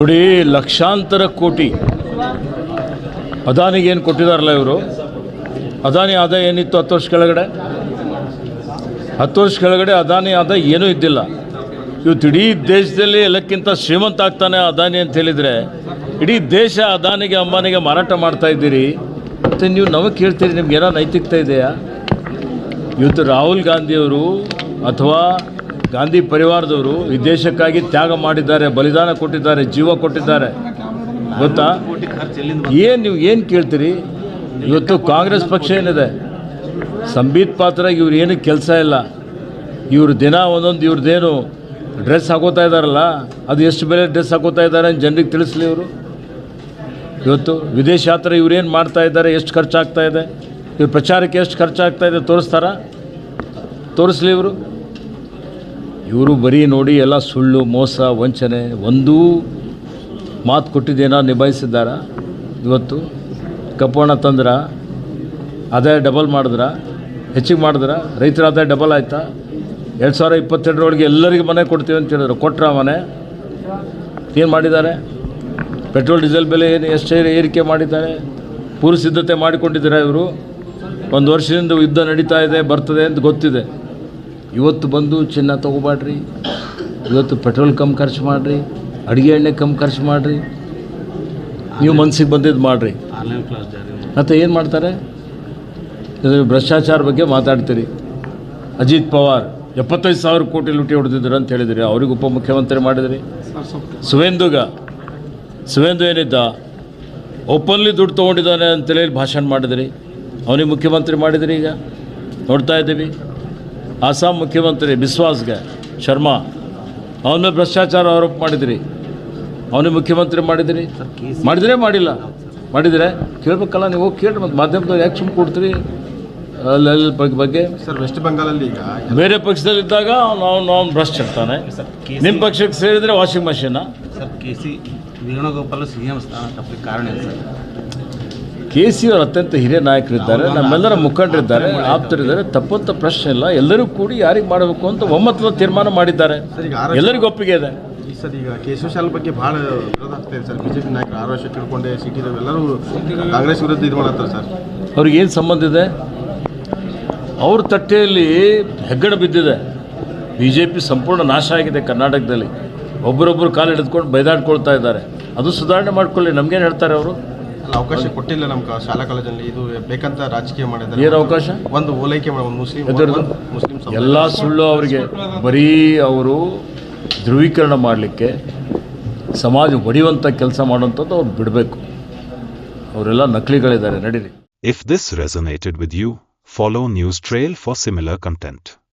ನೋಡಿ, ಲಕ್ಷಾಂತರ ಕೋಟಿ ಅದಾನಿಗೆ ಏನು ಕೊಟ್ಟಿದ್ದಾರಲ್ಲ ಇವರು. ಅದಾನಿ ಆದಾಯ ಏನಿತ್ತು 10 ವರ್ಷ ಕೆಳಗಡೆ? 10 ವರ್ಷ ಕೆಳಗಡೆ ಅದಾನಿ ಆದಾಯ ಏನೂ ಇದ್ದಿಲ್ಲ. ಇವತ್ತು ಇಡೀ ದೇಶದಲ್ಲಿ ಎಲ್ಲಕ್ಕಿಂತ ಶ್ರೀಮಂತ ಆಗ್ತಾನೆ ಅದಾನಿ ಅಂತ ಹೇಳಿದರೆ, ಇಡೀ ದೇಶ ಅದಾನಿಗೆ ಅಂಬಾನಿಗೆ ಮಾರಾಟ ಮಾಡ್ತಾ ಇದ್ದೀರಿ. ಮತ್ತು ನೀವು ನಮಗೆ ಕೇಳ್ತೀರಿ, ನಿಮ್ಗೇನೋ ನೈತಿಕತೆ ಇದೆಯಾ? ಇವತ್ತು ರಾಹುಲ್ ಗಾಂಧಿಯವರು ಅಥವಾ ಗಾಂಧಿ ಪರಿವಾರದವರು ಈ ದೇಶಕ್ಕಾಗಿ ತ್ಯಾಗ ಮಾಡಿದ್ದಾರೆ, ಬಲಿದಾನ ಕೊಟ್ಟಿದ್ದಾರೆ, ಜೀವ ಕೊಟ್ಟಿದ್ದಾರೆ, ಗೊತ್ತಾ? ನೀವು ಏನು ಕೇಳ್ತೀರಿ? ಇವತ್ತು ಕಾಂಗ್ರೆಸ್ ಪಕ್ಷ ಏನಿದೆ, ಸಂಬಿತ್ ಪಾತ್ರ ಇವ್ರು ಏನಕ್ಕೆ ಕೆಲಸ ಇಲ್ಲ. ಇವರು ದಿನ ಒಂದೊಂದು ಇವ್ರದ್ದೇನು ಡ್ರೆಸ್ ಹಾಕೋತಾ ಇದ್ದಾರಲ್ಲ, ಅದು ಎಷ್ಟು ಬೆಲೆ ಡ್ರೆಸ್ ಹಾಕೋತಾ ಇದ್ದಾರೆ ಅಂತ ಜನರಿಗೆ ತಿಳಿಸ್ಲಿ ಇವರು. ಇವತ್ತು ವಿದೇಶ ಯಾತ್ರೆ ಇವ್ರೇನು ಮಾಡ್ತಾ ಇದ್ದಾರೆ, ಎಷ್ಟು ಖರ್ಚಾಗ್ತಾ ಇದೆ, ಇವ್ರ ಪ್ರಚಾರಕ್ಕೆ ಎಷ್ಟು ಖರ್ಚಾಗ್ತಾ ಇದೆ ತೋರಿಸ್ತಾರಾ? ತೋರಿಸ್ಲಿ ಇವರು. ಇವರು ಬರೀ ನೋಡಿ ಎಲ್ಲ ಸುಳ್ಳು, ಮೋಸ, ವಂಚನೆ, ಒಂದೂ ಮಾತು ಕೊಟ್ಟಿದ್ದೇನೋ ನಿಭಾಯಿಸಿದ್ದಾರ? ಇವತ್ತು ಕಪ್ಪೋಣ ತಂದ್ರ, ಆದಾಯ ಡಬಲ್ ಮಾಡಿದ್ರ, ಹೆಚ್ಚಿಗೆ ಮಾಡಿದ್ರ, ರೈತರ ಆದಾಯ ಡಬಲ್ ಆಯಿತಾ? 2022 ಎಲ್ಲರಿಗೂ ಮನೆ ಕೊಡ್ತೀವಿ ಅಂತ ಹೇಳಿದ್ರು, ಕೊಟ್ರ ಮನೆ? ಏನು ಮಾಡಿದ್ದಾರೆ? ಪೆಟ್ರೋಲ್ ಡೀಸೆಲ್ ಬೆಲೆ ಎಷ್ಟು ಏರಿಕೆ ಮಾಡಿದ್ದಾರೆ? ಪೂರ್ವ ಸಿದ್ಧತೆ ಮಾಡಿಕೊಂಡಿದ್ದೀರಾ ಇವರು? ಒಂದು ವರ್ಷದಿಂದ ಯುದ್ಧ ನಡೀತಾ ಇದೆ, ಬರ್ತದೆ ಅಂತ ಗೊತ್ತಿದೆ. ಇವತ್ತು ಬಂದು ಚಿನ್ನ ತೊಗೋಬೇಡ್ರಿ, ಇವತ್ತು ಪೆಟ್ರೋಲ್ ಕಮ್ಮಿ ಖರ್ಚು ಮಾಡಿರಿ, ಅಡುಗೆ ಎಣ್ಣೆ ಕಮ್ಮಿ ಖರ್ಚು ಮಾಡಿರಿ, ನೀವು ಮನಸ್ಸಿಗೆ ಬಂದಿದ್ದು ಮಾಡಿರಿ. ಮತ್ತು ಏನು ಮಾಡ್ತಾರೆ? ಭ್ರಷ್ಟಾಚಾರ ಬಗ್ಗೆ ಮಾತಾಡ್ತೀರಿ. ಅಜಿತ್ ಪವಾರ್ 75,000 ಕೋಟಿ ಲೂಟಿ ಹೊಡೆದಿದ್ರು ಅಂತ ಹೇಳಿದಿರಿ, ಅವ್ರಿಗೆ ಉಪಮುಖ್ಯಮಂತ್ರಿ ಮಾಡಿದಿರಿ. ಸುವೇಂದು ಏನಿದ್ದ ಓಪನ್ಲಿ ದುಡ್ಡು ತೊಗೊಂಡಿದ್ದಾನೆ ಅಂತೇಳಿ ಭಾಷಣ ಮಾಡಿದಿರಿ, ಅವನಿಗೆ ಮುಖ್ಯಮಂತ್ರಿ ಮಾಡಿದಿರಿ. ಈಗ ನೋಡ್ತಾ ಇದ್ದೀವಿ. ಆಸಾಮ್ ಮುಖ್ಯಮಂತ್ರಿ ಬಿಸ್ವಾಸ್ಗೆ ಶರ್ಮಾ, ಅವನ ಮೇಲೆ ಭ್ರಷ್ಟಾಚಾರ ಆರೋಪ ಮಾಡಿದಿರಿ, ಅವನಿಗೆ ಮುಖ್ಯಮಂತ್ರಿ ಮಾಡಿದಿರಿ. ಮಾಡಿದರೆ ಮಾಡಿಲ್ಲ ಮಾಡಿದರೆ ಕೇಳಬೇಕಲ್ಲ, ನೀವು ಹೋಗಿ ಕೇಳಿ. ಮತ್ತು ಮಾಧ್ಯಮದವ್ರು ಯಾಕೆ ಸುಮ್ಮನೆ ಕೊಡ್ತೀರಿ ಬಗ್ಗೆ? ಸರ್, ವೆಸ್ಟ್ ಬೆಂಗಾಲಲ್ಲಿ ಈಗ ಬೇರೆ ಪಕ್ಷದಲ್ಲಿದ್ದಾಗ ಅವ್ನು ಭ್ರಷ್ಟ ಇರ್ತಾನೆ, ನಿಮ್ಮ ಪಕ್ಷಕ್ಕೆ ಸೇರಿದರೆ washing machine. Sir, K C. Venugopal CM ಸ್ಥಾನ ತಪ್ಪಲಿಕ್ಕೆ ಕಾರಣ ಏನು ಸರ್? KC ಅವರು ಅತ್ಯಂತ ಹಿರಿಯ ನಾಯಕರಿದ್ದಾರೆ, ನಮ್ಮೆಲ್ಲರ ಮುಖಂಡರಿದ್ದಾರೆ, ಆಪ್ತರಿದ್ದಾರೆ, ತಪ್ಪಂಥ ಪ್ರಶ್ನೆ ಇಲ್ಲ. ಎಲ್ಲರೂ ಕೂಡಿ ಯಾರಿಗೆ ಮಾಡಬೇಕು ಅಂತ ಒಮ್ಮತದ ತೀರ್ಮಾನ ಮಾಡಿದ್ದಾರೆ, ಎಲ್ಲರಿಗೂ ಒಪ್ಪಿಗೆ ಇದೆ. ಸರ್, ಈಗ ಕೇಶವಶಾಲ ಬಗ್ಗೆ ಭಾಳ ವಿರೋಧ ಆಗ್ತಾ ಇದೆ ಸರ್. BJP ನಾಯಕರು 6 ವರ್ಷ ತಿಳ್ಕೊಂಡೆ ಸಿಟಿದವರು ಎಲ್ಲರೂ ಕಾಂಗ್ರೆಸ್ ವಿರುದ್ಧ ಇದು ಮಾಡತ್ತಾರೆ ಸರ್. ಅವ್ರಿಗೇನು ಸಂಬಂಧ ಇದೆ? ಅವ್ರ ತಟ್ಟೆಯಲ್ಲಿ ಹೆಗ್ಗಣ ಬಿದ್ದಿದೆ. BJP ಸಂಪೂರ್ಣ ನಾಶ ಆಗಿದೆ ಕರ್ನಾಟಕದಲ್ಲಿ. ಒಬ್ಬರೊಬ್ಬರು ಕಾಲು ಹಿಡಿದುಕೊಂಡು ಬೈದಾಡ್ಕೊಳ್ತಾ ಇದ್ದಾರೆ. ಅದು ಸುಧಾರಣೆ ಮಾಡ್ಕೊಳ್ಳಿ, ನಮಗೇನು ಹೇಳ್ತಾರೆ ಅವರು? ಅಲ್ಲ, ಅವಕಾಶ ಕೊಟ್ಟಿಲ್ಲ ನಮ್ಮ ಶಾಲಾ ಕಾಲೇಜಲ್ಲಿ. ಇದು ಬೇಕಂತ ರಾಜಕೀಯ ಮಾಡಿದ್ದಾರೆ. ಏನು ಅವಕಾಶ? ಒಂದು ಓಲೈಕೆ ಮುಸ್ಲಿಂ ಎಲ್ಲ ಸುಳ್ಳು ಅವರಿಗೆ. ಬರೀ ಅವರು ಧ್ರುವೀಕರಣ ಮಾಡಲಿಕ್ಕೆ, ಸಮಾಜ ಹೊಡೆಯುವಂಥ ಕೆಲಸ ಮಾಡುವಂಥದ್ದು ಅವ್ರು ಬಿಡಬೇಕು. ಅವರೆಲ್ಲ ನಕಲಿಗಳಿದ್ದಾರೆ. ನಡೀರಿ. If this resonated with you, follow News Trail for similar content.